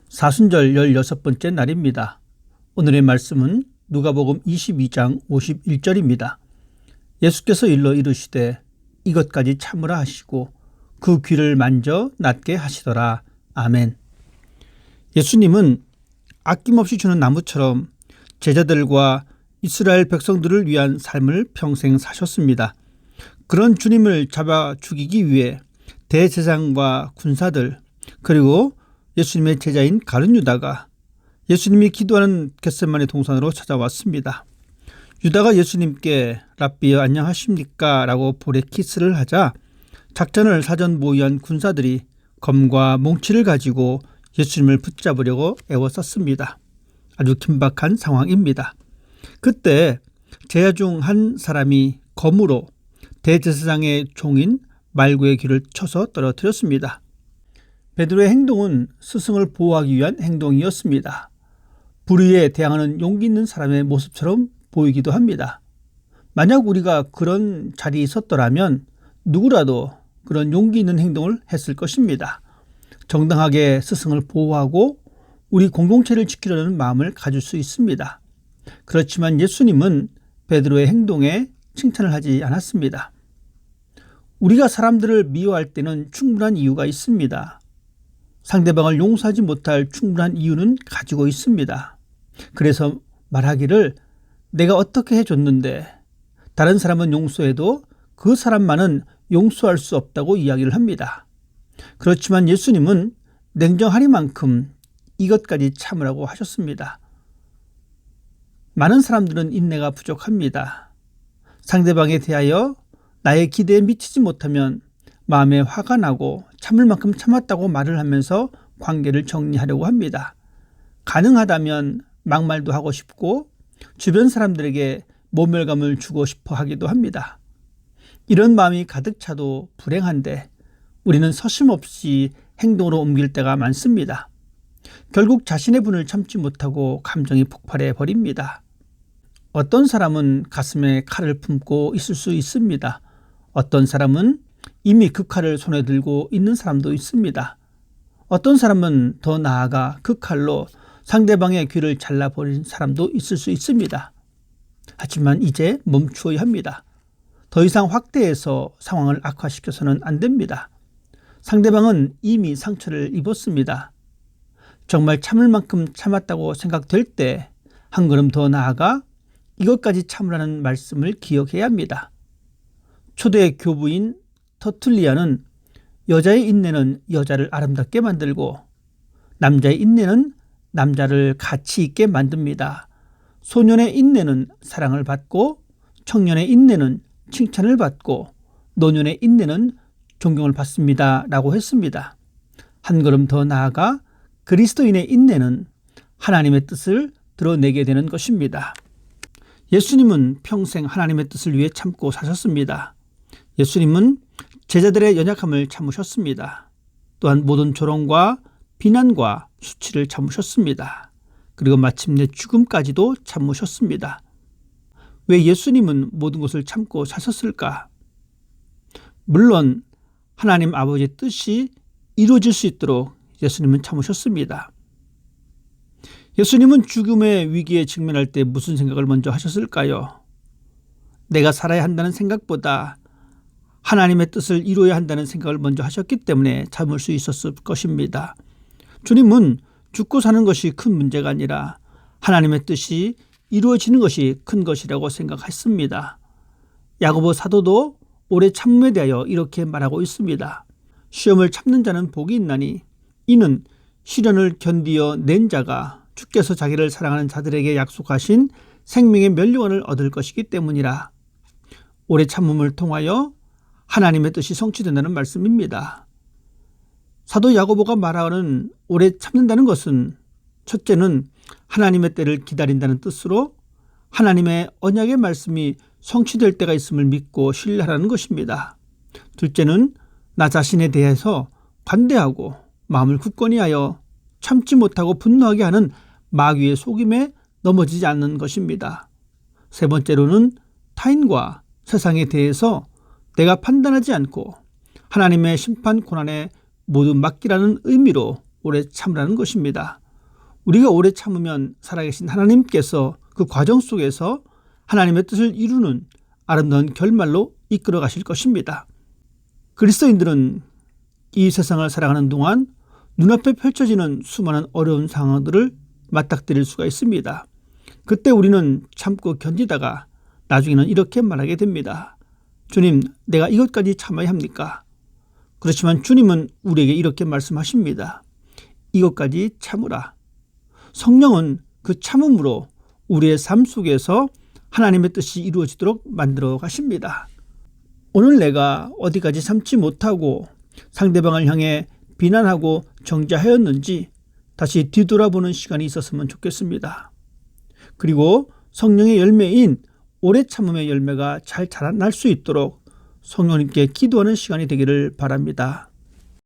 사순절 16번째 날입니다. 오늘의 말씀은 누가복음 22장 51절입니다. 예수께서 일러 이르시되 이것까지 참으라 하시고 그 귀를 만져 낫게 하시더라. 아멘. 예수님은 아낌없이 주는 나무처럼 제자들과 이스라엘 백성들을 위한 삶을 평생 사셨습니다. 그런 주님을 잡아 죽이기 위해 대제사장과 군사들 그리고 예수님의 제자인 가룟 유다가 예수님이 기도하는 겟세마네 동산으로 찾아왔습니다. 유다가 예수님께 랍비여 안녕하십니까? 라고 볼에 키스를 하자 작전을 사전 모의한 군사들이 검과 몽치를 가지고 예수님을 붙잡으려고 애워쌌습니다. 아주 긴박한 상황입니다. 그때 제자 중 한 사람이 검으로 대제사장의 종인 말구의 귀를 쳐서 떨어뜨렸습니다. 베드로의 행동은 스승을 보호하기 위한 행동이었습니다. 불의에 대항하는 용기 있는 사람의 모습처럼 보이기도 합니다. 만약 우리가 그런 자리에 있었더라면 누구라도 그런 용기 있는 행동을 했을 것입니다. 정당하게 스승을 보호하고 우리 공동체를 지키려는 마음을 가질 수 있습니다. 그렇지만 예수님은 베드로의 행동에 칭찬을 하지 않았습니다. 우리가 사람들을 미워할 때는 충분한 이유가 있습니다. 상대방을 용서하지 못할 충분한 이유는 가지고 있습니다. 그래서 말하기를 내가 어떻게 해줬는데 다른 사람은 용서해도 그 사람만은 용서할 수 없다고 이야기를 합니다. 그렇지만 예수님은 냉정하리만큼 이것까지 참으라고 하셨습니다. 많은 사람들은 인내가 부족합니다. 상대방에 대하여 나의 기대에 미치지 못하면 마음에 화가 나고 참을 만큼 참았다고 말을 하면서 관계를 정리하려고 합니다. 가능하다면 막말도 하고 싶고 주변 사람들에게 모멸감을 주고 싶어 하기도 합니다. 이런 마음이 가득 차도 불행한데 우리는 서심없이 행동으로 옮길 때가 많습니다. 결국 자신의 분을 참지 못하고 감정이 폭발해 버립니다. 어떤 사람은 가슴에 칼을 품고 있을 수 있습니다. 어떤 사람은 이미 그 칼을 손에 들고 있는 사람도 있습니다. 어떤 사람은 더 나아가 그 칼로 상대방의 귀를 잘라버린 사람도 있을 수 있습니다. 하지만 이제 멈추어야 합니다. 더 이상 확대해서 상황을 악화시켜서는 안 됩니다. 상대방은 이미 상처를 입었습니다. 정말 참을 만큼 참았다고 생각될 때 한 걸음 더 나아가 이것까지 참으라는 말씀을 기억해야 합니다. 초대 교부인 터툴리아는 여자의 인내는 여자를 아름답게 만들고 남자의 인내는 남자를 가치 있게 만듭니다. 소년의 인내는 사랑을 받고 청년의 인내는 칭찬을 받고 노년의 인내는 존경을 받습니다. 라고 했습니다. 한 걸음 더 나아가 그리스도인의 인내는 하나님의 뜻을 드러내게 되는 것입니다. 예수님은 평생 하나님의 뜻을 위해 참고 사셨습니다. 예수님은 제자들의 연약함을 참으셨습니다. 또한 모든 조롱과 비난과 수치를 참으셨습니다. 그리고 마침내 죽음까지도 참으셨습니다. 왜 예수님은 모든 것을 참고 사셨을까? 물론 하나님 아버지의 뜻이 이루어질 수 있도록 예수님은 참으셨습니다. 예수님은 죽음의 위기에 직면할 때 무슨 생각을 먼저 하셨을까요? 내가 살아야 한다는 생각보다 하나님의 뜻을 이루어야 한다는 생각을 먼저 하셨기 때문에 참을 수 있었을 것입니다. 주님은 죽고 사는 것이 큰 문제가 아니라 하나님의 뜻이 이루어지는 것이 큰 것이라고 생각했습니다. 야고보 사도도 오래 참음에 대하여 이렇게 말하고 있습니다. 시험을 참는 자는 복이 있나니 이는 시련을 견디어 낸 자가 주께서 자기를 사랑하는 자들에게 약속하신 생명의 면류관을 얻을 것이기 때문이라. 오래 참음을 통하여 하나님의 뜻이 성취된다는 말씀입니다. 사도 야고보가 말하는 오래 참는다는 것은 첫째는 하나님의 때를 기다린다는 뜻으로 하나님의 언약의 말씀이 성취될 때가 있음을 믿고 신뢰하라는 것입니다. 둘째는 나 자신에 대해서 관대하고 마음을 굳건히 하여 참지 못하고 분노하게 하는 마귀의 속임에 넘어지지 않는 것입니다. 세 번째로는 타인과 세상에 대해서 내가 판단하지 않고 하나님의 심판 고난에 모두 맡기라는 의미로 오래 참으라는 것입니다. 우리가 오래 참으면 살아계신 하나님께서 그 과정 속에서 하나님의 뜻을 이루는 아름다운 결말로 이끌어 가실 것입니다. 그리스도인들은 이 세상을 살아가는 동안 눈앞에 펼쳐지는 수많은 어려운 상황들을 맞닥뜨릴 수가 있습니다. 그때 우리는 참고 견디다가 나중에는 이렇게 말하게 됩니다. 주님, 내가 이것까지 참아야 합니까? 그렇지만 주님은 우리에게 이렇게 말씀하십니다. 이것까지 참으라. 성령은 그 참음으로 우리의 삶 속에서 하나님의 뜻이 이루어지도록 만들어 가십니다. 오늘 내가 어디까지 참지 못하고 상대방을 향해 비난하고 정죄하였는지 다시 뒤돌아보는 시간이 있었으면 좋겠습니다. 그리고 성령의 열매인 오래 참음의 열매가 잘 자라날 수 있도록 성령님께 기도하는 시간이 되기를 바랍니다.